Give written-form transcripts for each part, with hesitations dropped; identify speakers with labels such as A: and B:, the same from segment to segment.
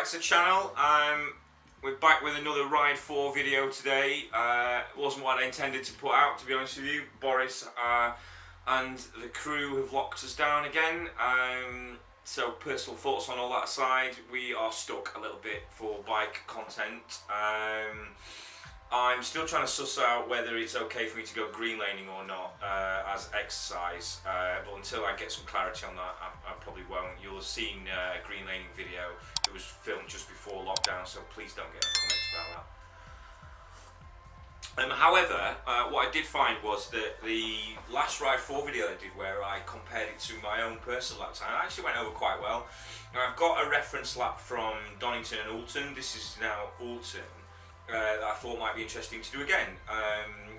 A: Motorbikes, the channel. We're back with another Ride 4 video today. It wasn't what I intended to put out, to be honest with you. Boris and the crew have locked us down again. So personal thoughts on all that aside, we are stuck a little bit for bike content. I'm still trying to suss out whether it's okay for me to go green laning or not as exercise, but until I get some clarity on that, I probably won't. You'll have seen a green laning video that was filmed just before lockdown, so please don't get comments about that. However, what I did find was that the last Ride 4 video I did, where I compared it to my own personal lap time, actually went over quite well. Now, I've got a reference lap from Donington and Oulton. This is now Oulton. That I thought might be interesting to do again.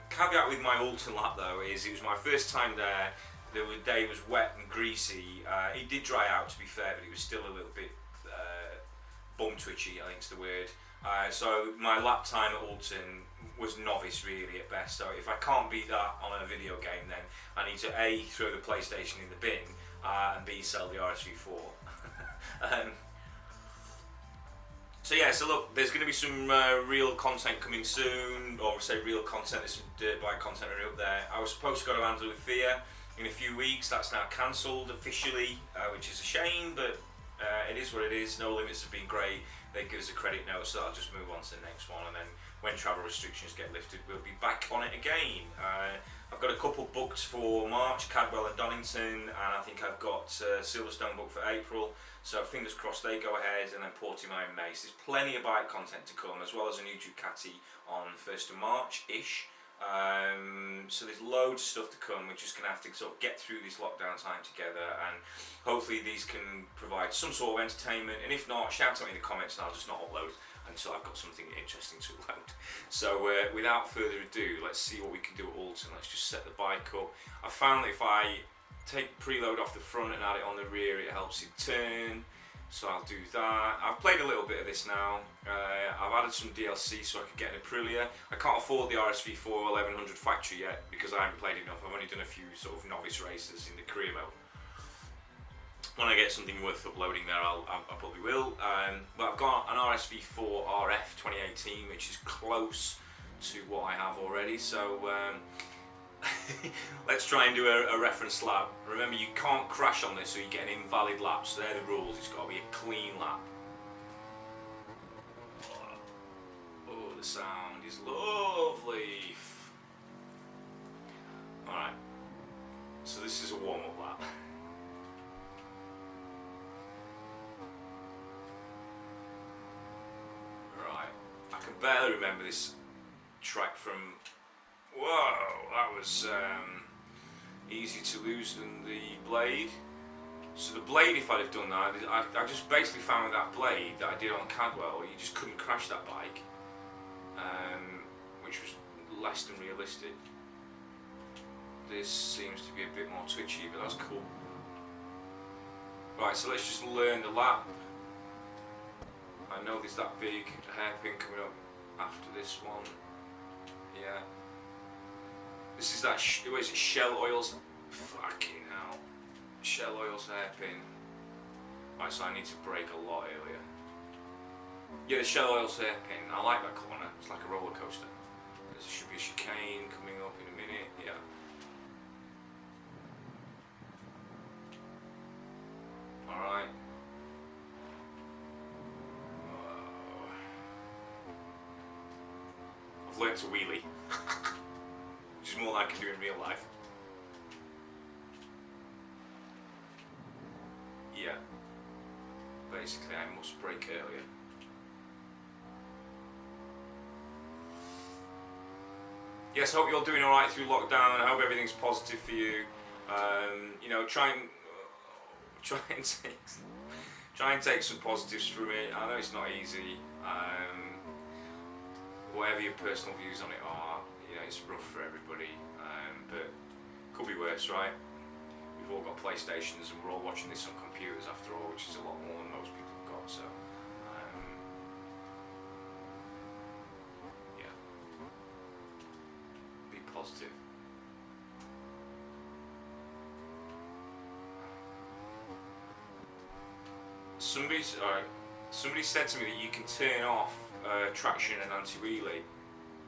A: Caveat with my Oulton lap though is it was my first time there. The day was wet and greasy. It did dry out, to be fair, but it was still a little bit bum twitchy, I think is the word. So my lap time at Oulton was novice really at best. So if I can't beat that on a video game, then I need to A, throw the PlayStation in the bin, and B, sell the RSV4. So yeah, so look, there's going to be some real content coming soon, or say real content, there's some dirt bike content already up there. I was supposed to go to Andalucía in a few weeks, that's now cancelled officially, which is a shame, but it is what it is. No Limits have been great, they give us a credit note, so I'll just move on to the next one, and then when travel restrictions get lifted, we'll be back on it again. I've got a couple booked for March, Cadwell and Donington, and I think I've got Silverstone booked for April. So fingers crossed they go ahead, and then Portimao in May. So there's plenty of bike content to come, as well as a new Ducati on 1st of March-ish. So there's loads of stuff to come. We're just going to have to sort of get through this lockdown time together, and hopefully these can provide some sort of entertainment. And if not, shout at me in the comments and I'll just not upload until I've got something interesting to upload. So without further ado, let's see what we can do at Oulton. Let's just set the bike up. I found that if I take preload off the front and add it on the rear, it helps it turn, so I'll do that. I've played a little bit of this now. I've added some DLC so I can get an Aprilia. I can't afford the RSV4 1100 factory yet because I haven't played enough. I've only done a few sort of novice races in the career mode. When I get something worth uploading there, I probably will. But I've got an RSV4 RF 2018, which is close to what I have already, so let's try and do a reference lap. Remember, you can't crash on this, so you get an invalid lap. So they're the rules. It's got to be a clean lap. Oh, the sound is lovely. Alright, so this is a warm-up lap. Right, I can barely remember this track from... Whoa, that was easier to lose than the blade. So the blade, if I'd have done that, I just basically found with that blade that I did on Cadwell, you just couldn't crash that bike, which was less than realistic. This seems to be a bit more twitchy, but that's cool. Right, so let's just learn the lap. I know there's that big hairpin coming up after this one. Yeah. This is that, what is it, Shell Oils? Fucking hell. Shell Oils hairpin. Right, so I need to brake a lot earlier. Yeah, the Shell Oils hairpin. I like that corner. It's like a roller coaster. There should be a chicane coming up in a minute. Yeah. Alright. I've learnt to wheelie. Which is more than I can do in real life. Yeah. Basically, I must brake earlier. Yes, I hope you're all doing alright through lockdown. I hope everything's positive for you. You know, try and take some positives from it. I know it's not easy. Whatever your personal views on it are, you know, it's rough for everybody, but could be worse, right? We've all got PlayStations and we're all watching this on computers after all, which is a lot more than most people have got, so yeah, be positive. Somebody's, alright, somebody said to me that you can turn off traction and anti-wheelie.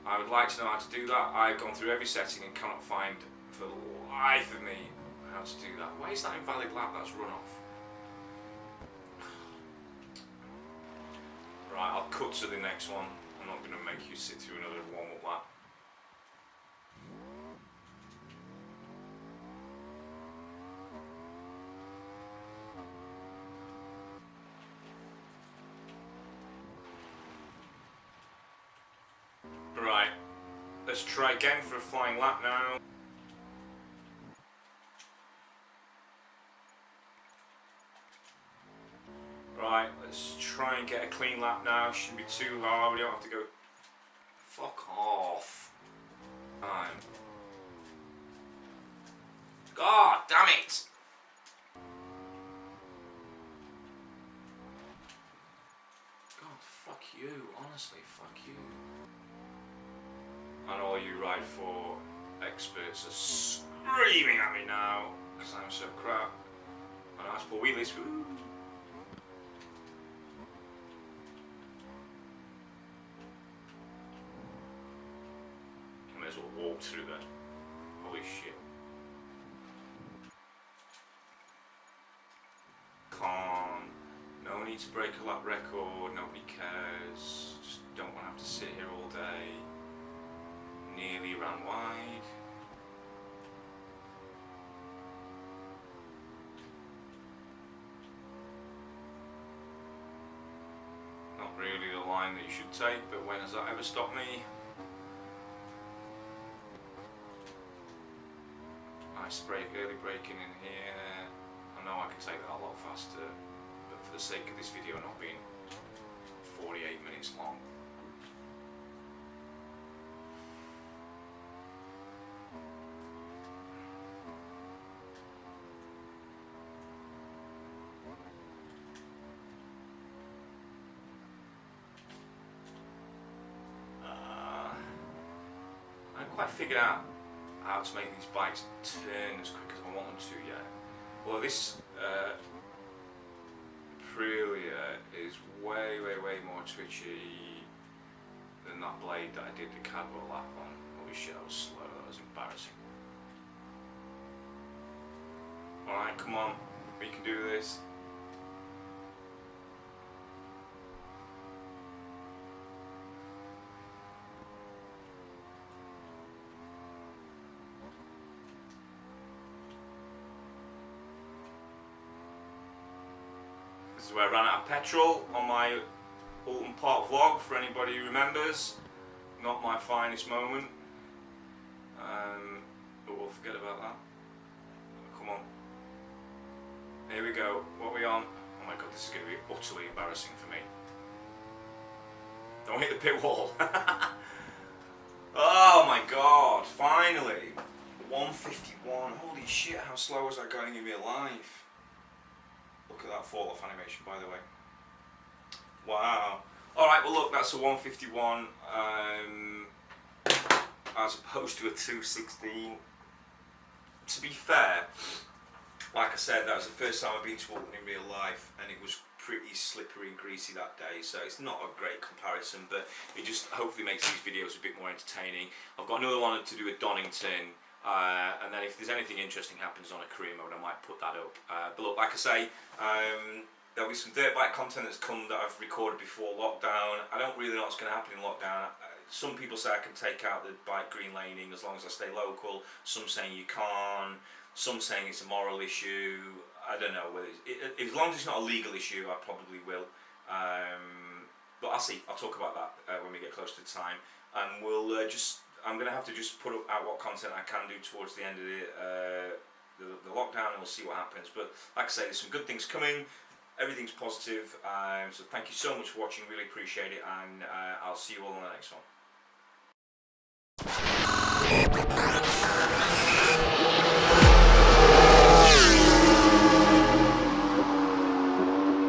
A: I would like to know how to do that. I've gone through every setting and cannot find for the life of me how to do that. Why is that invalid lap? That's run off. Right, I'll cut to the next one. I'm not going to make you sit through another warm-up lap. Right, let's try again for a flying lap now. Right, let's try and get a clean lap now. Shouldn't be too hard. We don't have to go. Fuck off. Fine. God damn it! God, fuck you. Honestly, fuck you. And all you Ride 4 experts are screaming at me now because I'm so crap. And I asked for wheelies. Woo. I may as well walk through there. Holy shit. Calm. No need to break a lap record. Nobody cares. Just don't want to have to sit here all day. Nearly ran wide. Not really the line that you should take, but when has that ever stopped me? Nice early braking in here. I know I can take that a lot faster, but for the sake of this video not being 48 minutes long, I haven't quite figured out how to make these bikes turn as quick as I want them to yet. Well, this Aprilia is way more twitchy than that blade that I did the Cadwell lap on. Holy shit, that was slow, that was embarrassing. Alright, come on, we can do this. This is where I ran out of petrol on my Oulton Park vlog, for anybody who remembers. Not my finest moment. But we'll forget about that. Come on. Here we go. What are we on? Oh my god, this is going to be utterly embarrassing for me. Don't hit the pit wall. Oh my god, finally. 151. Holy shit, how slow was I going in real life? Look at that fall off animation, by the way. Wow. Alright, well look, that's a 151 as opposed to a 216. To be fair, like I said, that was the first time I've been to Oulton in real life, and it was pretty slippery and greasy that day, so it's not a great comparison, but it just hopefully makes these videos a bit more entertaining. I've got another one to do with Donington. And then if there's anything interesting happens on a career mode, I might put that up. But look, like I say, there'll be some dirt bike content that's come that I've recorded before lockdown. I don't really know what's going to happen in lockdown. Some people say I can take out the bike green laning as long as I stay local. Some saying you can't. Some saying it's a moral issue. I don't know. As long as it's not a legal issue, I probably will. But I'll see. I'll talk about that when we get close to the time. And we'll I'm going to have to just put out what content I can do towards the end of the lockdown, and we'll see what happens. But like I say, there's some good things coming. Everything's positive. So thank you so much for watching. Really appreciate it, and I'll see you all on the next one.